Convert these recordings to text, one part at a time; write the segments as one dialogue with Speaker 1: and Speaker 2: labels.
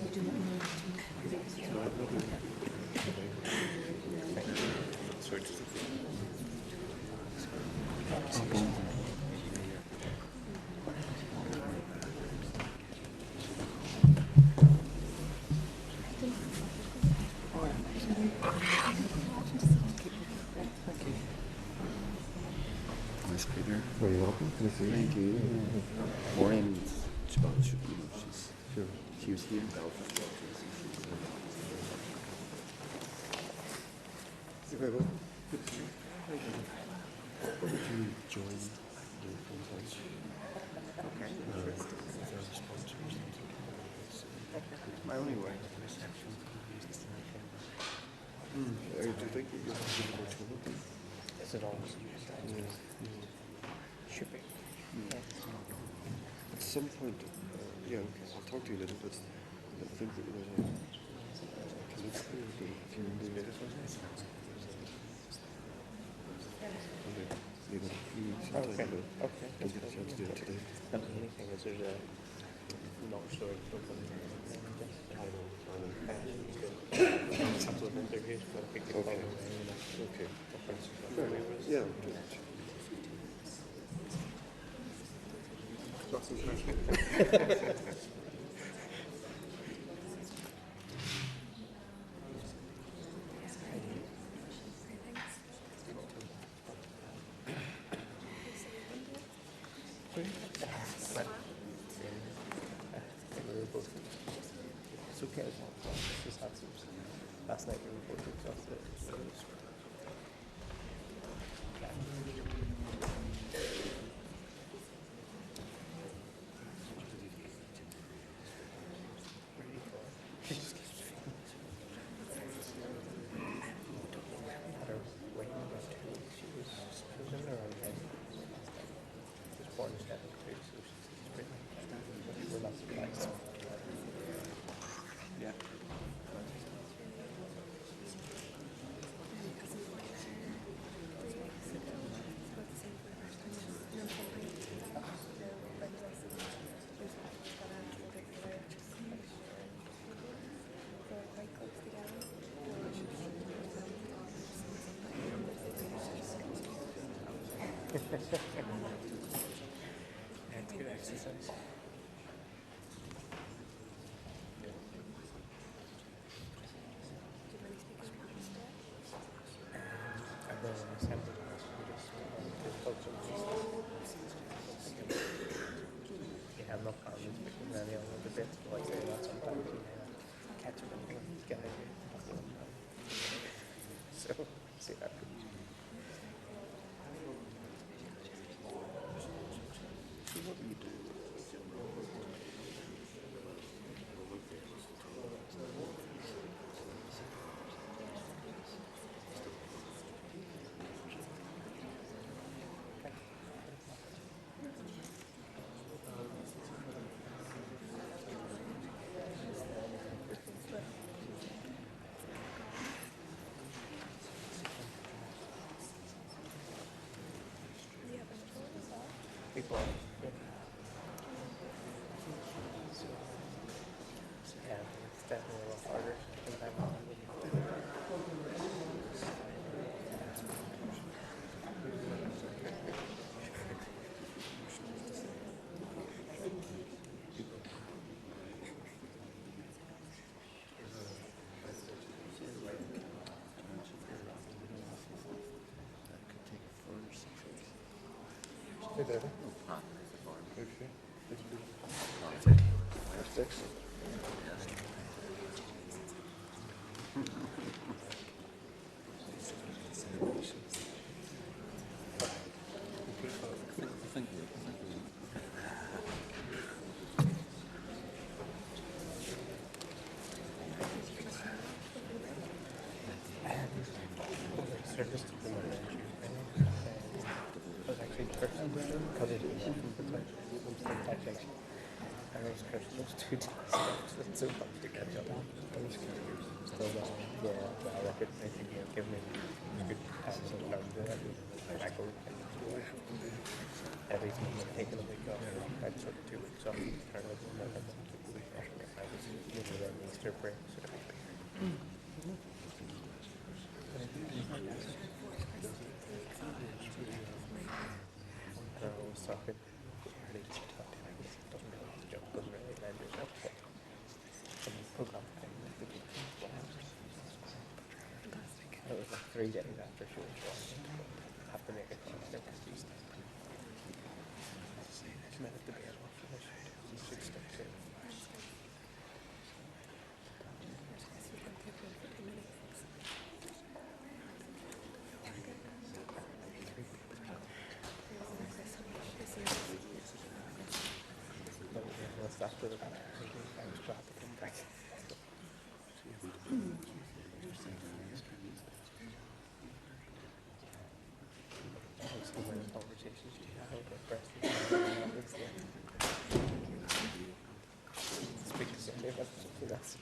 Speaker 1: Nice Peter.
Speaker 2: Very welcome. Good to see you.
Speaker 1: Thank you. Maureen, she was here in Belfast.
Speaker 2: You're very welcome.
Speaker 1: Would you join the conference? Okay. My only way.
Speaker 2: Do you think you get an opportunity?
Speaker 3: Is it all shipping?
Speaker 2: At some point, yeah, okay, I'll talk to you a little bit. I think that there's a political if you do it. Maybe a few weeks sometime,
Speaker 3: Okay.
Speaker 2: but
Speaker 3: Okay.
Speaker 2: don't get a chance to do it today.
Speaker 3: And the only thing is there's a long story open. A couple of interviews, but I think it's all the way.
Speaker 2: Okay. Fair enough. Yeah.
Speaker 3: It's okay. It's just had some. Last night we were both exhausted.
Speaker 1: Yeah.
Speaker 3: That's good exercise. I've been in assembly class. You have no comments between any of the bits, but like say that sometimes you catch him and he's got it. So, see that.
Speaker 1: So what do you do?
Speaker 3: People. Yeah, it's definitely a lot harder.
Speaker 1: That could take 4 or 6 weeks.
Speaker 2: Hey, David.
Speaker 1: Not
Speaker 2: Okay. That's excellent.
Speaker 3: Service to the Monday and Tuesday. I was actually cursed because it was taxation. I was cursed those 2 days. It's so tough to catch up on. Still don't. Yeah, but I reckon they think you'll give me a good time to learn to do that. I go every time I'm taking a week off. I'd sort of 2 weeks off. Turn over and then 2 weeks off. I was usually their break sort of I was talking early to talk to him. Doesn't really have the job, doesn't really lend yourself to some program thing like the big thing. It was like 3 days after she was born. Have to make it for her because she's she met at the bed off and she should stick to it. What's after the I was glad to come back. So many conversations you have about breast speak to somebody about something else.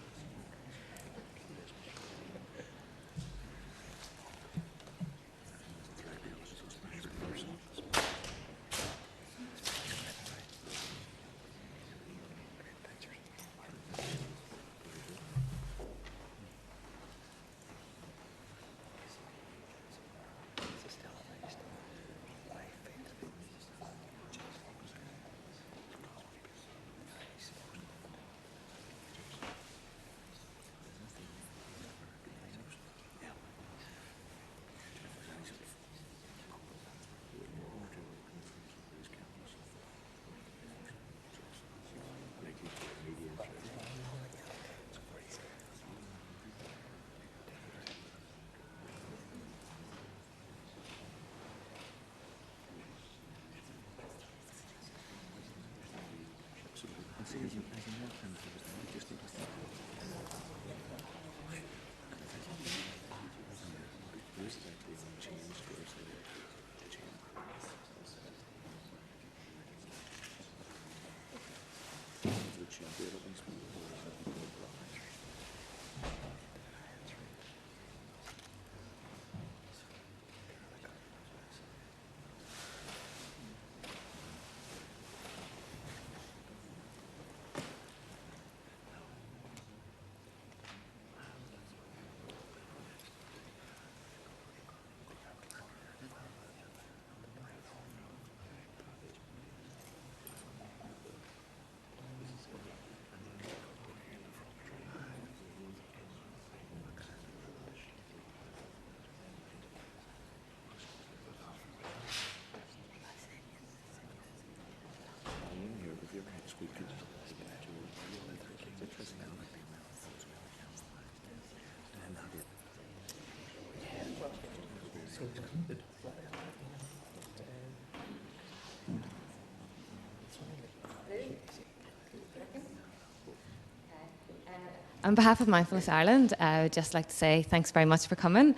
Speaker 4: On behalf of Mindfulness Ireland, I would just like to say thanks very much for coming.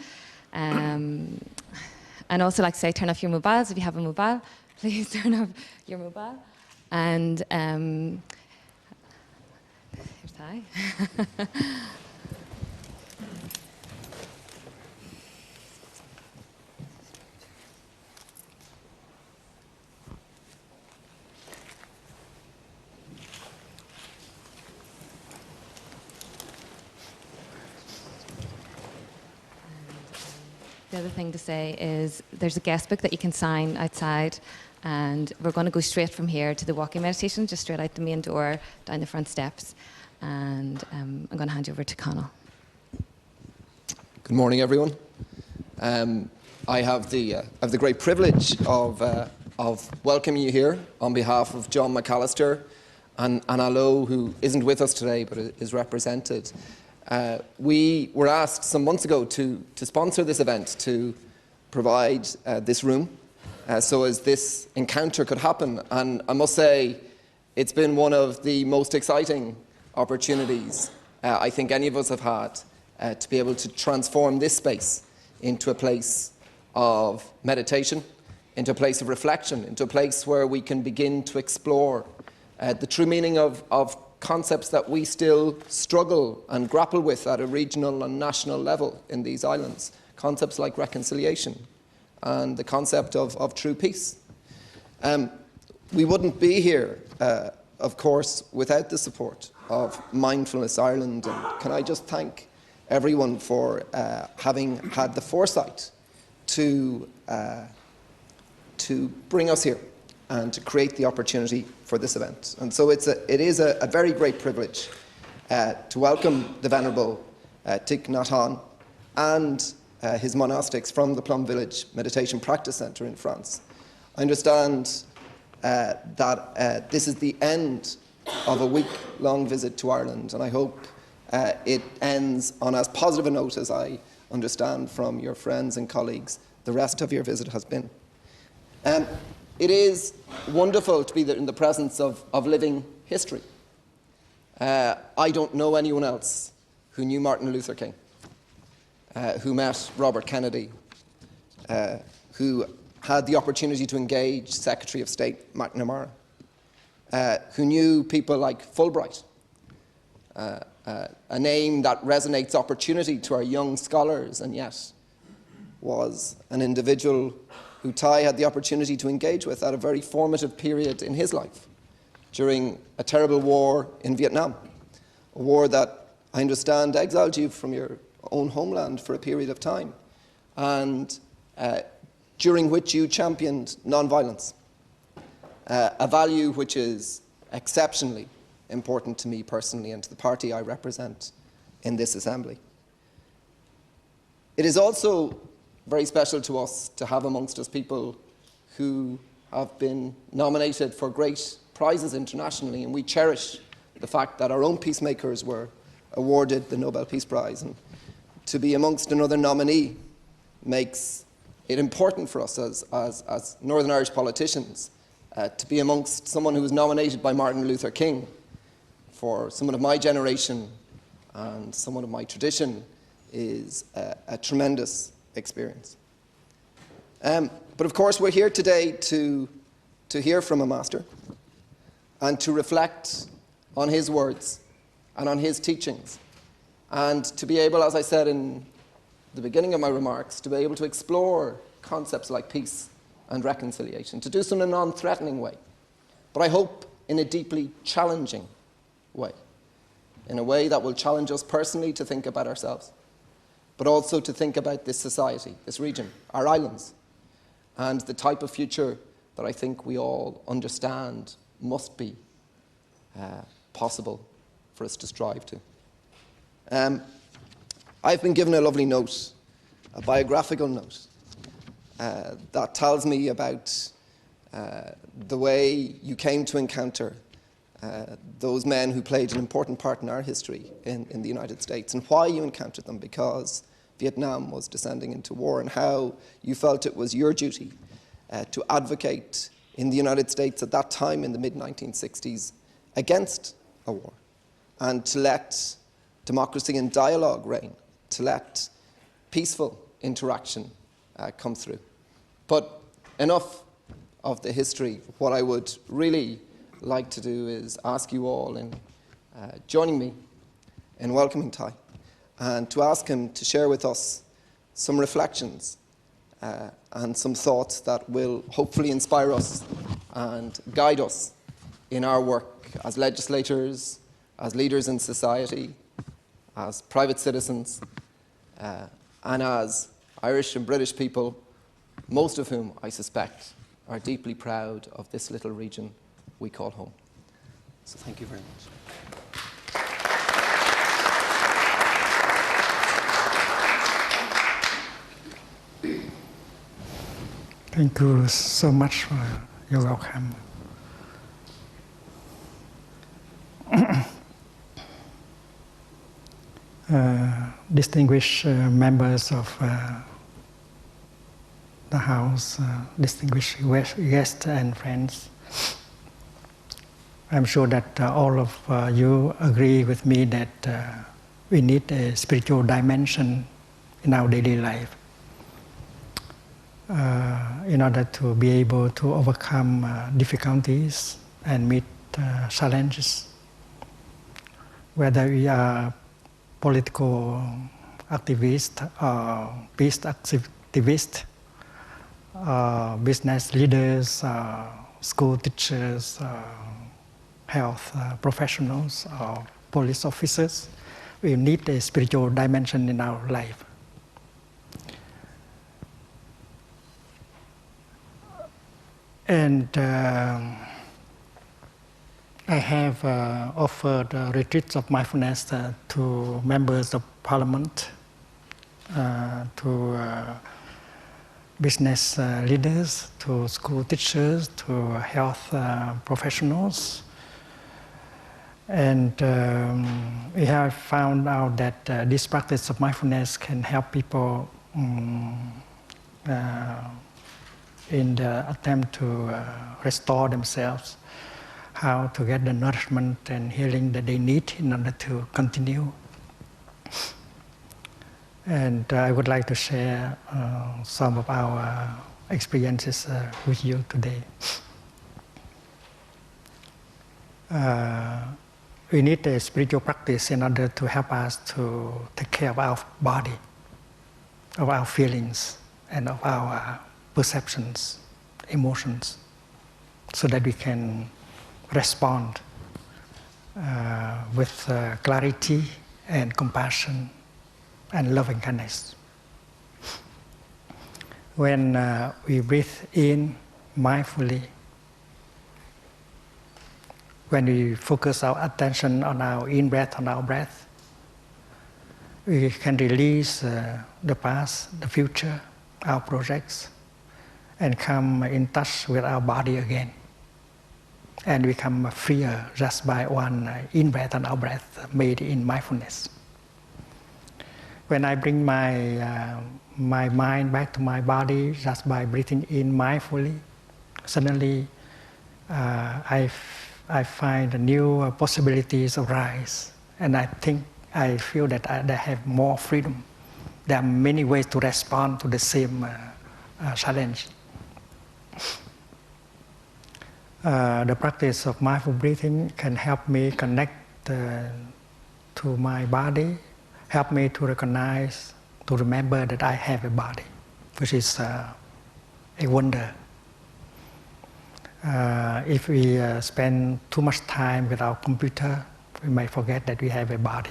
Speaker 4: And also like to say turn off your mobiles. If you have a mobile, please turn off your mobile. And here's Thai. The other thing to say is there's a guest book that you can sign outside, and we're going to go straight from here to the walking meditation, just straight out the main door, down the front steps. And I'm going to hand you over to Connell.
Speaker 5: Good morning, everyone. I have the great privilege of welcoming you here on behalf of John McAllister and Anna Lowe, who isn't with us today but is represented. We were asked some months ago to sponsor this event, to provide this room so as this encounter could happen. And I must say, it's been one of the most exciting opportunities I think any of us have had to be able to transform this space into a place of meditation, into a place of reflection, into a place where we can begin to explore the true meaning of concepts that we still struggle and grapple with at a regional and national level in these islands. Concepts like reconciliation and the concept of true peace. We wouldn't be here, of course, without the support of Mindfulness Ireland. And can I just thank everyone for having had the foresight to bring us here and to create the opportunity for this event. And so it is a very great privilege to welcome the Venerable Thich, Nhat and his monastics from the Plum Village Meditation Practice Centre in France. I understand that this is the end of a week-long visit to Ireland, and I hope it ends on as positive a note as I understand from your friends and colleagues the rest of your visit has been. It is wonderful to be in the presence of living history. I don't know anyone else who knew Martin Luther King, who met Robert Kennedy, who had the opportunity to engage Secretary of State McNamara, who knew people like Fulbright, a name that resonates opportunity to our young scholars, and yet was an individual who Thai had the opportunity to engage with at a very formative period in his life during a terrible war in Vietnam, a war that I understand exiled you from your own homeland for a period of time, and during which you championed nonviolence, a value which is exceptionally important to me personally and to the party I represent in this assembly. It is also very special to us to have amongst us people who have been nominated for great prizes internationally, and we cherish the fact that our own peacemakers were awarded the Nobel Peace Prize, and to be amongst another nominee makes it important for us as Northern Irish politicians to be amongst someone who was nominated by Martin Luther King. For someone of my generation and someone of my tradition is a tremendous experience. But of course we're here today to hear from a master and to reflect on his words and on his teachings, and to be able, as I said in the beginning of my remarks, to be able to explore concepts like peace and reconciliation, to do so in a non-threatening way, but I hope in a deeply challenging way, in a way that will challenge us personally to think about ourselves, but also to think about this society, this region, our islands, and the type of future that I think we all understand must be possible for us to strive to. I've been given a lovely note, a biographical note, that tells me about the way you came to encounter those men who played an important part in our history in the United States, and why you encountered them, because Vietnam was descending into war, and how you felt it was your duty to advocate in the United States at that time in the mid-1960s against a war, and to let democracy and dialogue reign, to let peaceful interaction come through. But enough of the history. What I would really like to do is ask you all in joining me in welcoming Thai, and to ask him to share with us some reflections and some thoughts that will hopefully inspire us and guide us in our work as legislators, as leaders in society, as private citizens, and as Irish and British people, most of whom I suspect are deeply proud of this little region we call home. So thank you very much.
Speaker 6: Thank you so much for your welcome. Distinguished members of the House, distinguished guests and friends, I'm sure that all of you agree with me that we need a spiritual dimension in our daily life in order to be able to overcome difficulties and meet challenges. Whether we are political activists or peace activists, business leaders, school teachers, health professionals, or police officers. We need a spiritual dimension in our life. And I have offered retreats of mindfulness to members of parliament, to business leaders, to school teachers, to health professionals. And we have found out that this practice of mindfulness can help people in the attempt to restore themselves, how to get the nourishment and healing that they need in order to continue. And I would like to share some of our experiences with you today. We need a spiritual practice in order to help us to take care of our body, of our feelings, and of our perceptions, emotions, so that we can respond with clarity and compassion and loving kindness. When we breathe in mindfully, when we focus our attention on our in-breath, on our breath, we can release the past, the future, our projects, and come in touch with our body again. And become freer just by one in-breath and out-breath made in mindfulness. When I bring my mind back to my body just by breathing in mindfully, suddenly I find new possibilities arise, and I feel that I have more freedom. There are many ways to respond to the same challenge. The practice of mindful breathing can help me connect to my body, help me to recognize, to remember that I have a body, which is a wonder. If we spend too much time with our computer, we may forget that we have a body.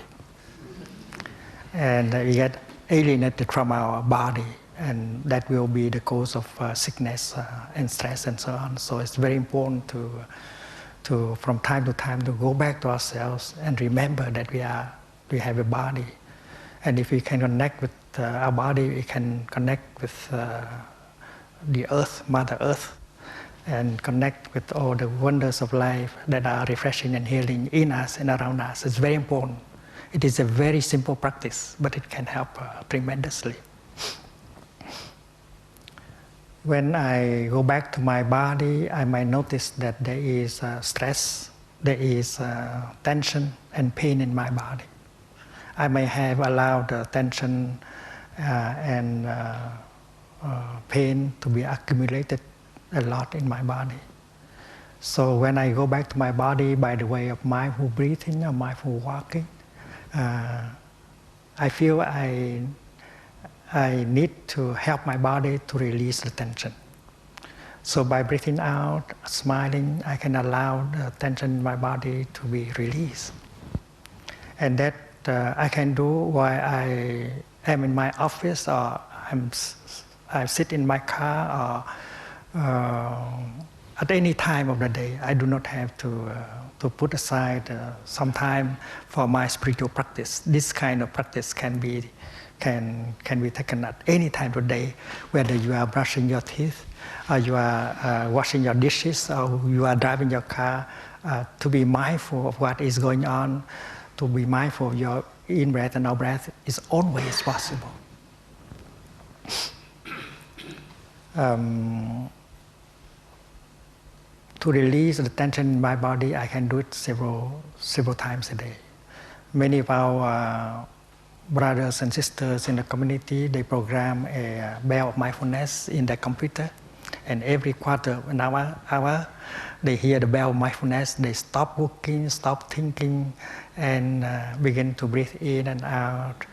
Speaker 6: And we get alienated from our body, and that will be the cause of sickness and stress and so on. So it's very important to from time to time, to go back to ourselves and remember that we have a body. And if we can connect with our body, we can connect with the earth, Mother Earth, and connect with all the wonders of life that are refreshing and healing in us and around us. It's very important. It is a very simple practice, but it can help tremendously. When I go back to my body, I might notice that there is stress, there is tension and pain in my body. I may have allowed tension and pain to be accumulated a lot in my body. So when I go back to my body by the way of mindful breathing or mindful walking, I feel I need to help my body to release the tension. So by breathing out, smiling, I can allow the tension in my body to be released. And that I can do while I am in my office, or I sit in my car, or at any time of the day. I do not have to put aside some time for my spiritual practice. This kind of practice can be taken at any time of the day, whether you are brushing your teeth, or you are washing your dishes, or you are driving your car. To be mindful of what is going on, to be mindful of your in-breath and out-breath is always possible. To release the tension in my body, I can do it several times a day. Many of our brothers and sisters in the community, they program a bell of mindfulness in their computer, and every quarter, an hour, they hear the bell of mindfulness, they stop working, stop thinking, and begin to breathe in and out,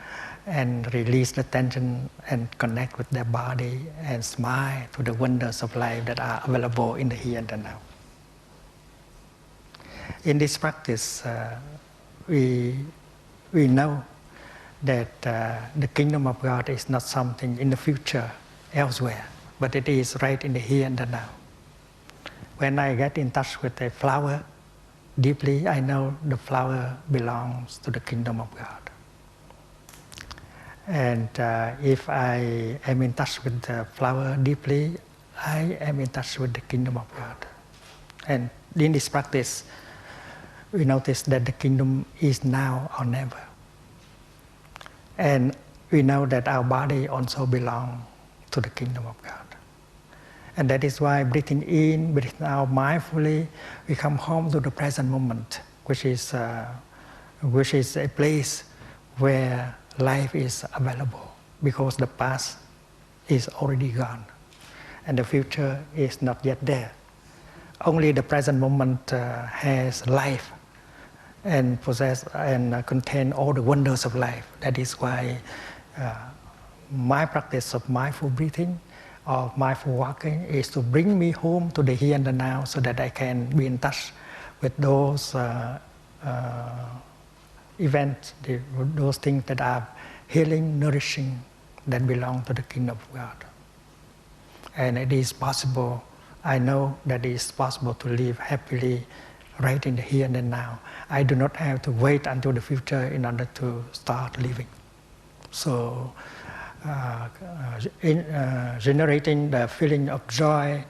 Speaker 6: and release the tension and connect with their body and smile to the wonders of life that are available in the here and the now. In this practice, we know that the kingdom of God is not something in the future elsewhere, but it is right in the here and the now. When I get in touch with a flower deeply, I know the flower belongs to the kingdom of God. And if I am in touch with the flower deeply, I am in touch with the kingdom of God. And in this practice, we notice that the kingdom is now or never. And we know that our body also belongs to the kingdom of God. And that is why breathing in, breathing out mindfully, we come home to the present moment, which is a place where life is available, because the past is already gone and the future is not yet there. Only the present moment has life and possess and contain all the wonders of life. That is why my practice of mindful breathing or mindful walking is to bring me home to the here and the now, so that I can be in touch with those events, those things that are healing, nourishing, that belong to the kingdom of God. And it is possible, I know that it is possible to live happily right in the here and the now. I do not have to wait until the future in order to start living. So generating the feeling of joy,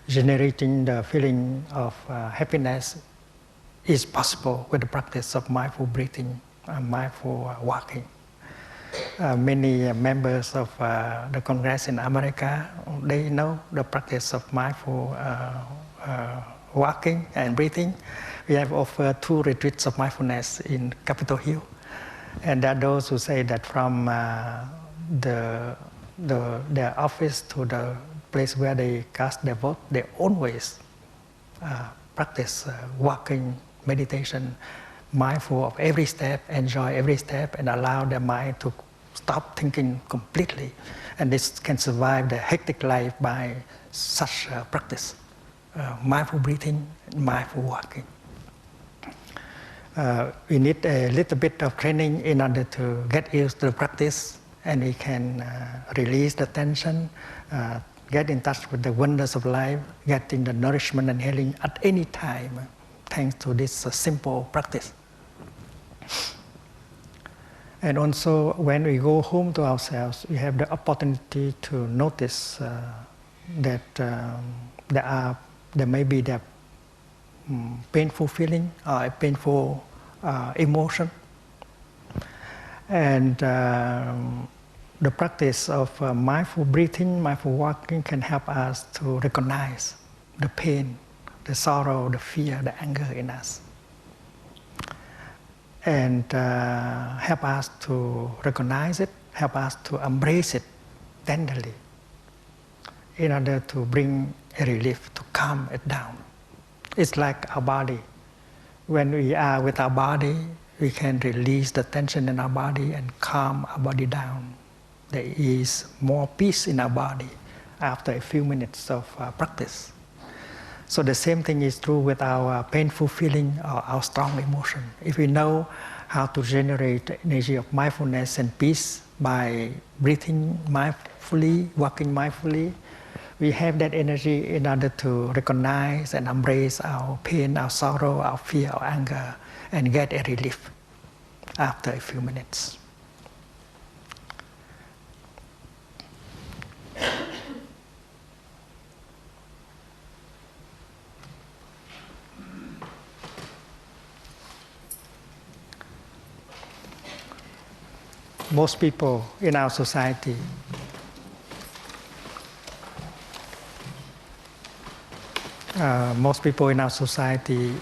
Speaker 6: generating the feeling of happiness is possible with the practice of mindful breathing and mindful walking. Many members of the Congress in America, they know the practice of mindful walking and breathing. We have offered 2 retreats of mindfulness in Capitol Hill. And there are those who say that from their office to the place where they cast their vote, they always practice walking, meditation, mindful of every step, enjoy every step, and allow their mind to stop thinking completely. And this can survive the hectic life by such practice, mindful breathing, mindful walking. We need a little bit of training in order to get used to the practice, and we can release the tension, get in touch with the wonders of life, getting the nourishment and healing at any time, thanks to this simple practice. And also, when we go home to ourselves, we have the opportunity to notice that there may be the painful feeling or a painful emotion. And the practice of mindful breathing, mindful walking can help us to recognize the pain, the sorrow, the fear, the anger in us. And help us to recognize it, help us to embrace it tenderly in order to bring a relief, to calm it down. It's like our body. When we are with our body, we can release the tension in our body and calm our body down. There is more peace in our body after a few minutes of practice. So the same thing is true with our painful feeling or our strong emotion. If we know how to generate the energy of mindfulness and peace by breathing mindfully, walking mindfully, we have that energy in order to recognize and embrace our pain, our sorrow, our fear, our anger, and get a relief after a few minutes. Most people in our society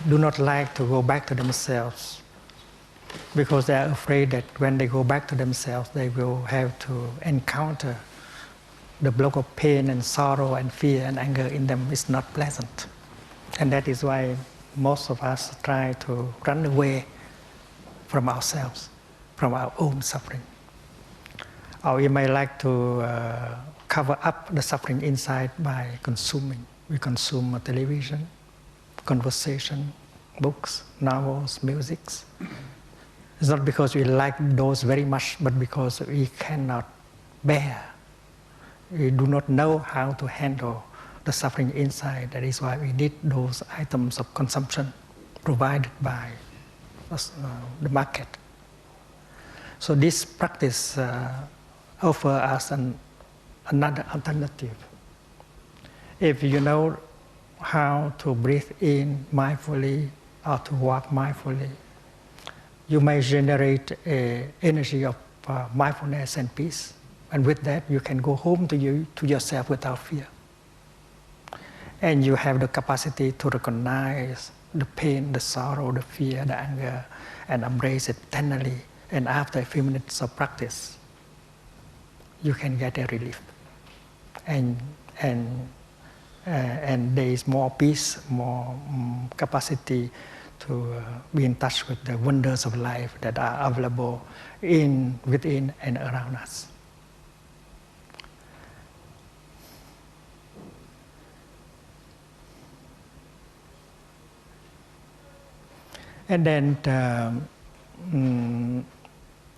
Speaker 6: do not like to go back to themselves, because they are afraid that when they go back to themselves, they will have to encounter the block of pain and sorrow and fear and anger in them. Is not pleasant. And that is why most of us try to run away from ourselves, from our own suffering. Or we may like to cover up the suffering inside by consuming. We consume television, conversation, books, novels, musics, It's not because we like those very much, but because we cannot bear. We do not know how to handle the suffering inside. That is why we need those items of consumption provided by the market. So this practice offers us another alternative. If you know how to breathe in mindfully or to walk mindfully, you may generate an energy of mindfulness and peace. And with that, you can go home to yourself without fear. And you have the capacity to recognize the pain, the sorrow, the fear, the anger, and embrace it tenderly. And after a few minutes of practice, you can get a relief. And there is more peace, more capacity to be in touch with the wonders of life that are available within and around us. And then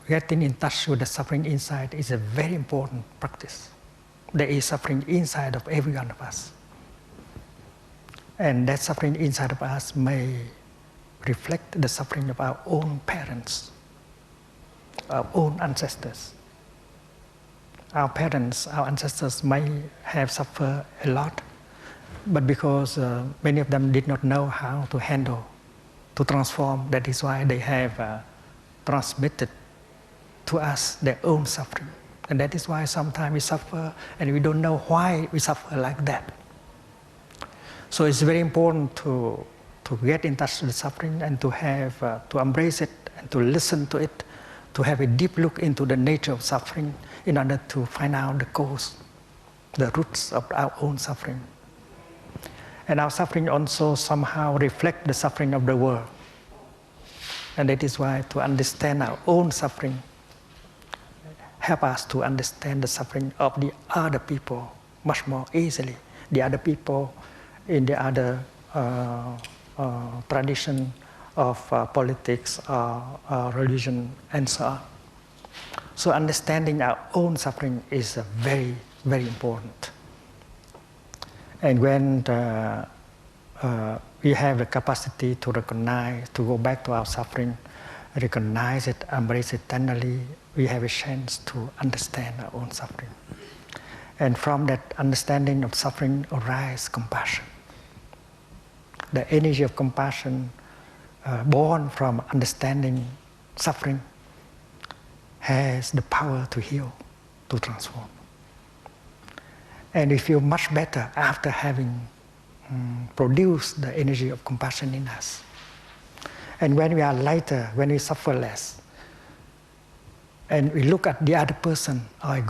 Speaker 6: getting in touch with the suffering inside is a very important practice. There is suffering inside of every one of us. And that suffering inside of us may reflect the suffering of our own parents, our own ancestors. Our parents, our ancestors may have suffered a lot, but because many of them did not know how to handle, to transform, that is why they have transmitted to us their own suffering. And that is why sometimes we suffer and we don't know why we suffer like that. So it's very important to get in touch with suffering and to embrace it and to listen to it, to have a deep look into the nature of suffering in order to find out the cause, the roots of our own suffering. And our suffering also somehow reflects the suffering of the world. And that is why to understand our own suffering help us to understand the suffering of the other people much more easily. The other people in the other tradition of politics, religion, and so on. So understanding our own suffering is very, very important. And when we have the capacity to recognize, to go back to our suffering, recognize it, embrace it tenderly, we have a chance to understand our own suffering. And from that understanding of suffering arises compassion. The energy of compassion born from understanding suffering has the power to heal, to transform. And we feel much better after having produced the energy of compassion in us. And when we are lighter, when we suffer less, and we look at the other person or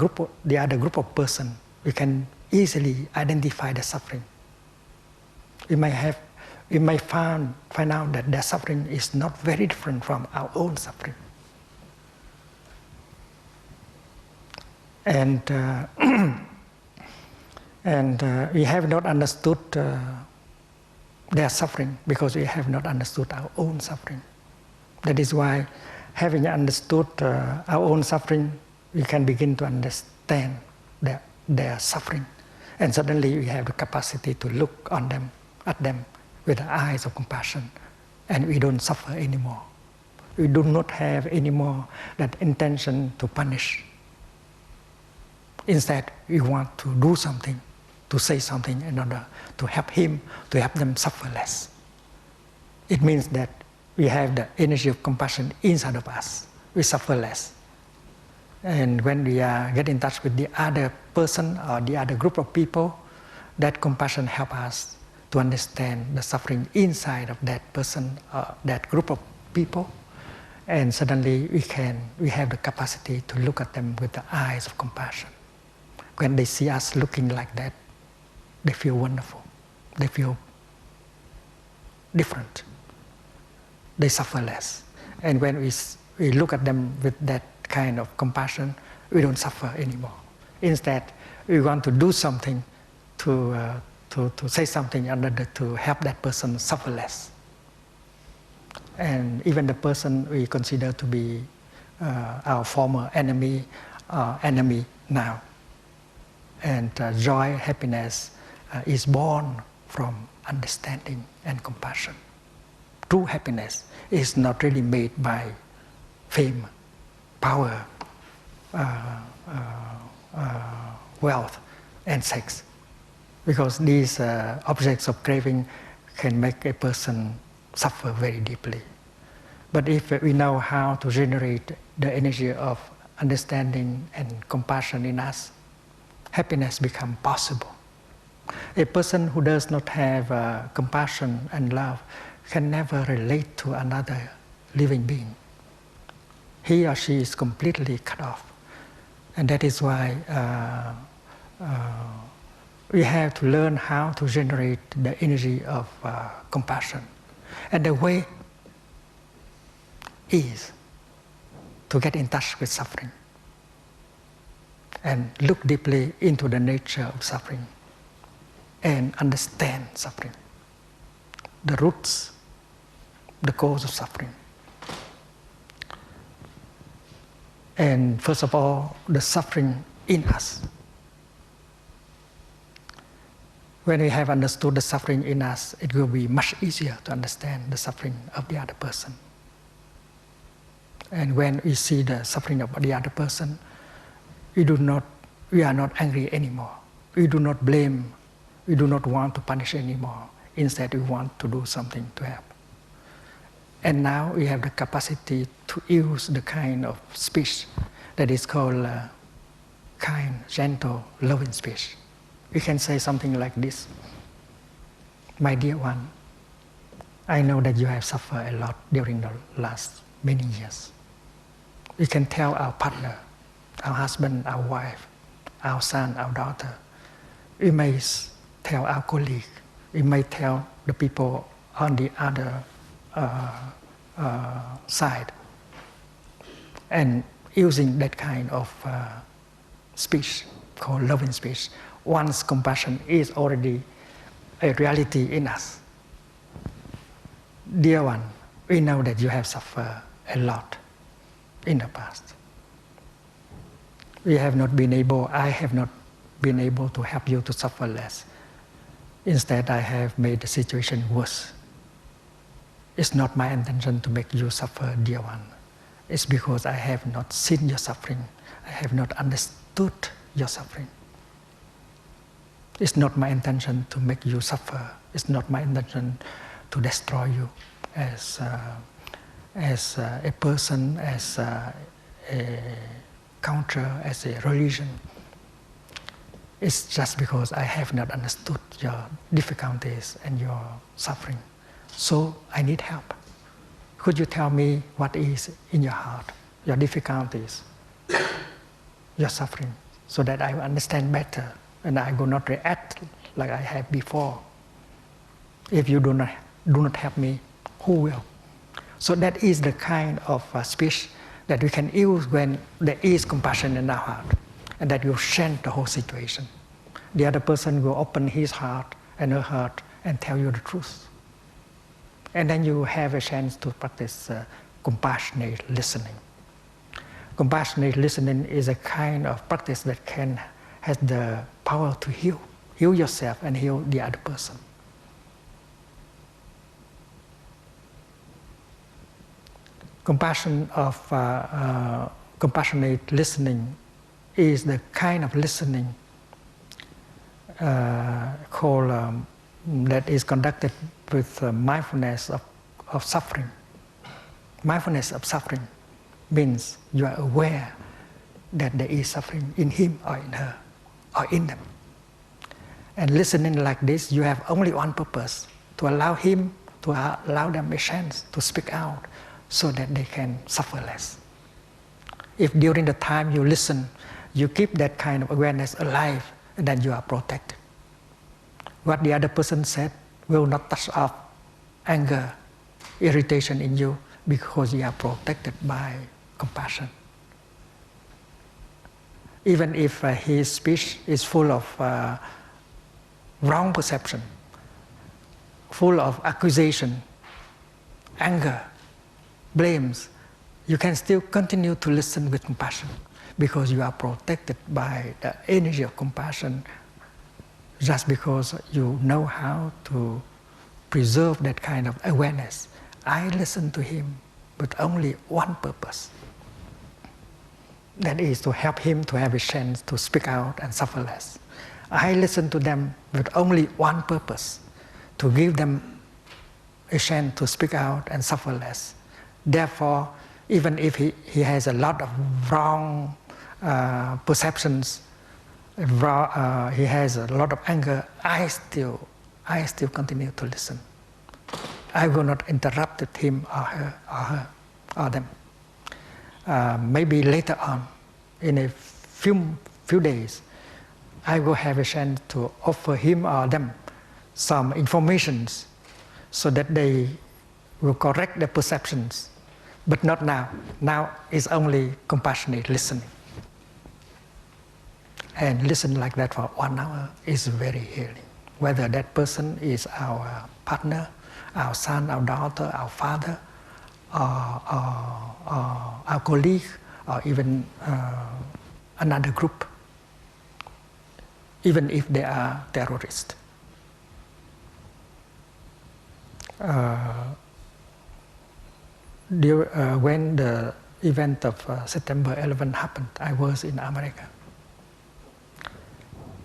Speaker 6: the other group of person, we can easily identify the suffering. We may find out that their suffering is not very different from our own suffering. And we have not understood their suffering because we have not understood our own suffering. That is why, having understood our own suffering, we can begin to understand their suffering. And suddenly we have the capacity to look at them with the eyes of compassion, and we don't suffer anymore. We do not have anymore that intention to punish. Instead, we want to do something, to say something in order to help them suffer less. It means that we have the energy of compassion inside of us. We suffer less. And when we get in touch with the other person or the other group of people, that compassion helps us to understand the suffering inside of that person, that group of people. And suddenly we have the capacity to look at them with the eyes of compassion. When they see us looking like that, they feel wonderful. They feel different. They suffer less. And when we look at them with that kind of compassion, we don't suffer anymore. Instead, we want to do something to say something in order to help that person suffer less. and even the person we consider to be our former enemy now. And joy, happiness is born from understanding and compassion. True happiness is not really made by fame, power, wealth, and sex, because these objects of craving can make a person suffer very deeply. But if we know how to generate the energy of understanding and compassion in us, happiness becomes possible. A person who does not have compassion and love can never relate to another living being. He or she is completely cut off. And that is why we have to learn how to generate the energy of compassion. And the way is to get in touch with suffering and look deeply into the nature of suffering and understand suffering, the roots, the cause of suffering. And first of all, the suffering in us. When we have understood the suffering in us, it will be much easier to understand the suffering of the other person. And when we see the suffering of the other person, we are not angry anymore. We do not blame. We do not want to punish anymore. Instead, we want to do something to help. And now we have the capacity to use the kind of speech that is called kind, gentle, loving speech. We can say something like this: "My dear one, I know that you have suffered a lot during the last many years." We can tell our partner, our husband, our wife, our son, our daughter. We may tell our colleague. We may tell the people on the other side. And using that kind of speech, called loving speech, once compassion is already a reality in us. Dear one, we know that you have suffered a lot in the past. I have not been able to help you to suffer less. Instead, I have made the situation worse. It's not my intention to make you suffer, dear one. It's because I have not seen your suffering. I have not understood your suffering. It's not my intention to make you suffer. It's not my intention to destroy you as a person, as a culture, as a religion. It's just because I have not understood your difficulties and your suffering. So I need help. Could you tell me what is in your heart, your difficulties, your suffering, so that I will understand better and I will not react like I have before? If you do not help me, who will? So that is the kind of speech that we can use when there is compassion in our heart, and that will change the whole situation. The other person will open his heart and her heart and tell you the truth. And then you have a chance to practice compassionate listening. Compassionate listening is a kind of practice that has the power to heal yourself and heal the other person. Compassionate listening is the kind of listening that is conducted with mindfulness of suffering. Mindfulness of suffering means you are aware that there is suffering in him or in her or in them. And listening like this, you have only one purpose: to allow them a chance to speak out so that they can suffer less. If during the time you listen, you keep that kind of awareness alive, then you are protected. What the other person said will not touch off anger, irritation in you, because you are protected by compassion. Even if his speech is full of wrong perception, full of accusation, anger, blames, you can still continue to listen with compassion because you are protected by the energy of compassion just because you know how to preserve that kind of awareness. I listen to him with only one purpose. That is to help him to have a chance to speak out and suffer less. I listen to them with only one purpose, to give them a chance to speak out and suffer less. Therefore, even if he has a lot of wrong perceptions, he has a lot of anger, I still continue to listen. I will not interrupt him or her or them. Maybe later on, in a few days, I will have a chance to offer him or them some informations so that they will correct their perceptions. But not now. Now it's only compassionate listening. And listen like that for 1 hour is very healing. Whether that person is our partner, our son, our daughter, our father, or our colleague, or even another group, even if they are terrorists. When the event of September 11 happened, I was in America.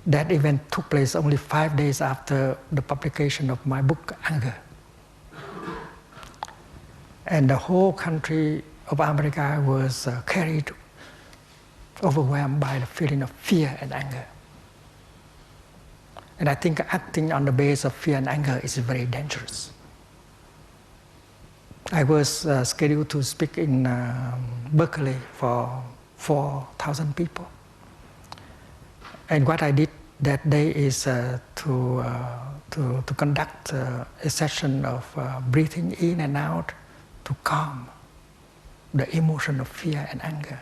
Speaker 6: That event took place only 5 days after the publication of my book, Anger. And the whole country of America was overwhelmed by the feeling of fear and anger. And I think acting on the basis of fear and anger is very dangerous. I was scheduled to speak in Berkeley for 4,000 people. And what I did that day is to conduct a session of breathing in and out to calm the emotion of fear and anger.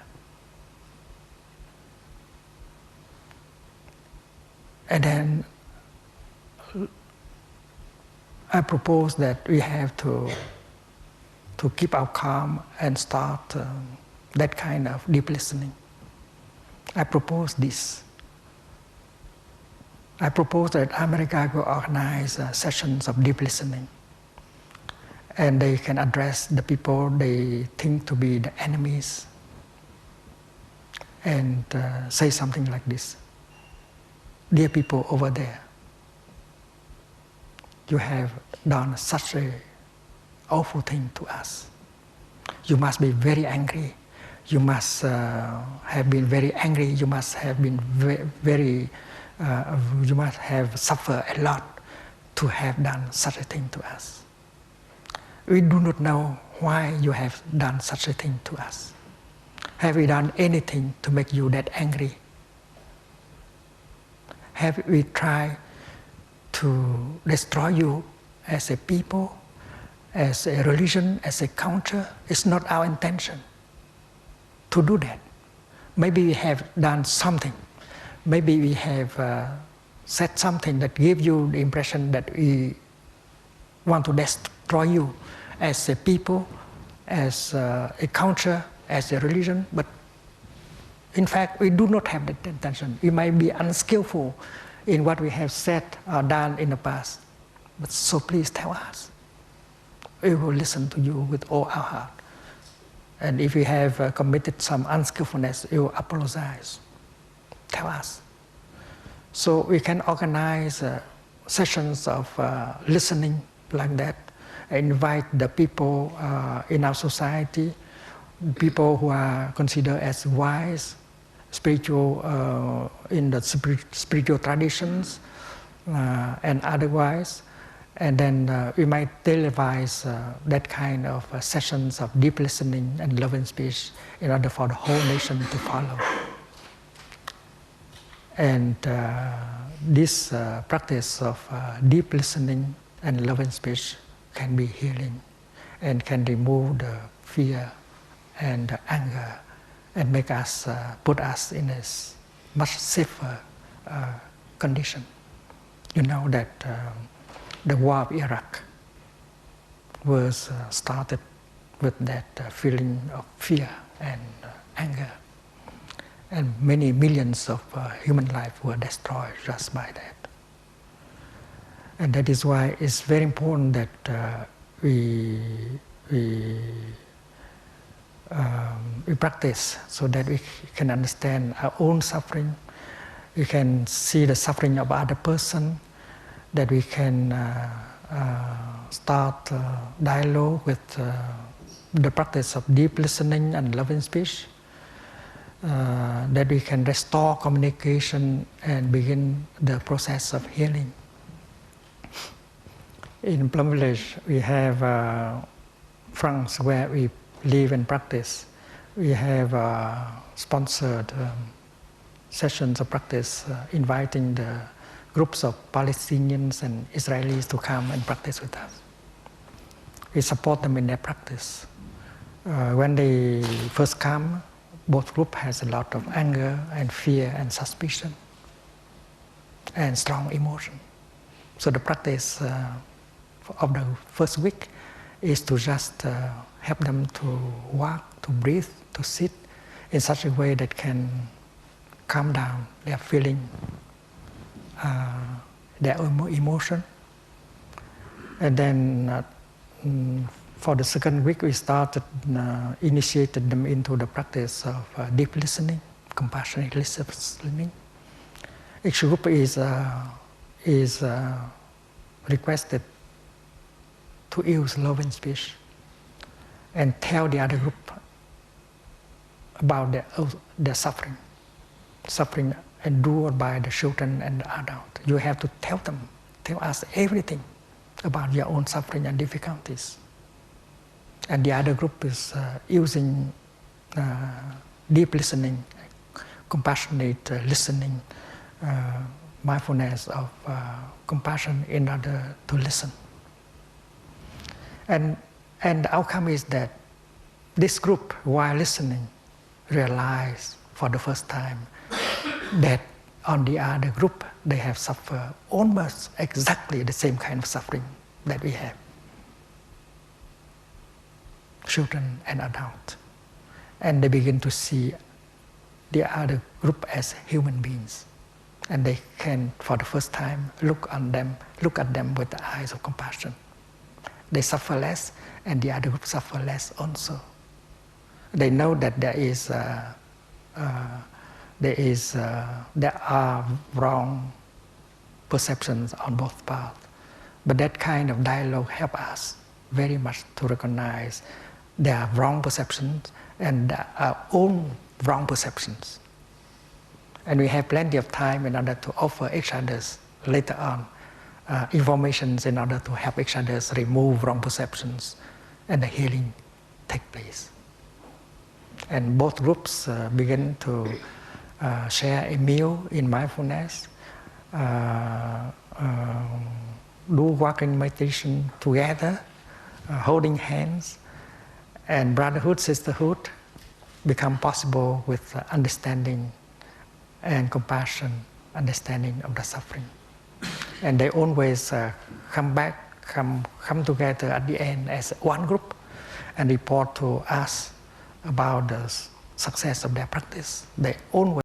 Speaker 6: And then I propose that we have to keep our calm and start that kind of deep listening. I propose this. I propose that America will organize sessions of deep listening. And they can address the people they think to be the enemies and say something like this. Dear people over there, you have done such an awful thing to us. You must be very angry. You must have been very angry. You must have been you must have suffered a lot to have done such a thing to us. We do not know why you have done such a thing to us. Have we done anything to make you that angry? Have we tried to destroy you as a people, as a religion, as a culture? It's not our intention to do that. Maybe we have done something. Maybe we have said something that gives you the impression that we want to destroy you as a people, as a culture, as a religion, but in fact we do not have that intention. We might be unskillful in what we have said or done in the past, but so please tell us. We will listen to you with all our heart. And if we have committed some unskillfulness, we will apologize. Tell us. So we can organize sessions of listening like that, invite the people in our society, people who are considered as wise, spiritual in the spiritual traditions and otherwise, and then we might televise that kind of sessions of deep listening and love and speech in order for the whole nation to follow. And this practice of deep listening and love and speech can be healing and can remove the fear and the anger and make us, put us in a much safer condition. You know that the war of Iraq was started with that feeling of fear and anger. And many millions of human lives were destroyed just by that. And that is why it's very important that we practice so that we can understand our own suffering, we can see the suffering of other person, that we can start dialogue with the practice of deep listening and loving speech, that we can restore communication and begin the process of healing. In Plum Village, we have France where we live and practice. We have sponsored sessions of practice, inviting the groups of Palestinians and Israelis to come and practice with us. We support them in their practice. When they first come, both groups has a lot of anger and fear and suspicion and strong emotion. So the practice of the first week is to just help them to walk, to breathe, to sit in such a way that can calm down their feeling, their emotion. And then for the second week, we started, initiated them into the practice of deep listening, compassionate listening. Each group is requested to use loving speech and tell the other group about their suffering endured by the children and the adult. You have to tell us everything about your own suffering and difficulties. And the other group is using deep listening, compassionate listening, mindfulness of compassion in order to listen. And the outcome is that this group, while listening, realize for the first time that on the other group, they have suffered almost exactly the same kind of suffering that we have. Children and adults. And they begin to see the other group as human beings. And they can, for the first time, look at them with the eyes of compassion. They suffer less, and the other group suffer less also. They know that there are wrong perceptions on both parts. But that kind of dialogue helps us very much to recognize there are wrong perceptions and our own wrong perceptions. And we have plenty of time in order to offer each other later on information in order to help each other remove wrong perceptions and the healing take place. And both groups begin to share a meal in mindfulness, do walking meditation together, holding hands, and brotherhood, sisterhood become possible with understanding and compassion, understanding of the suffering. And they always come together at the end as one group and report to us about the success of their practice. They always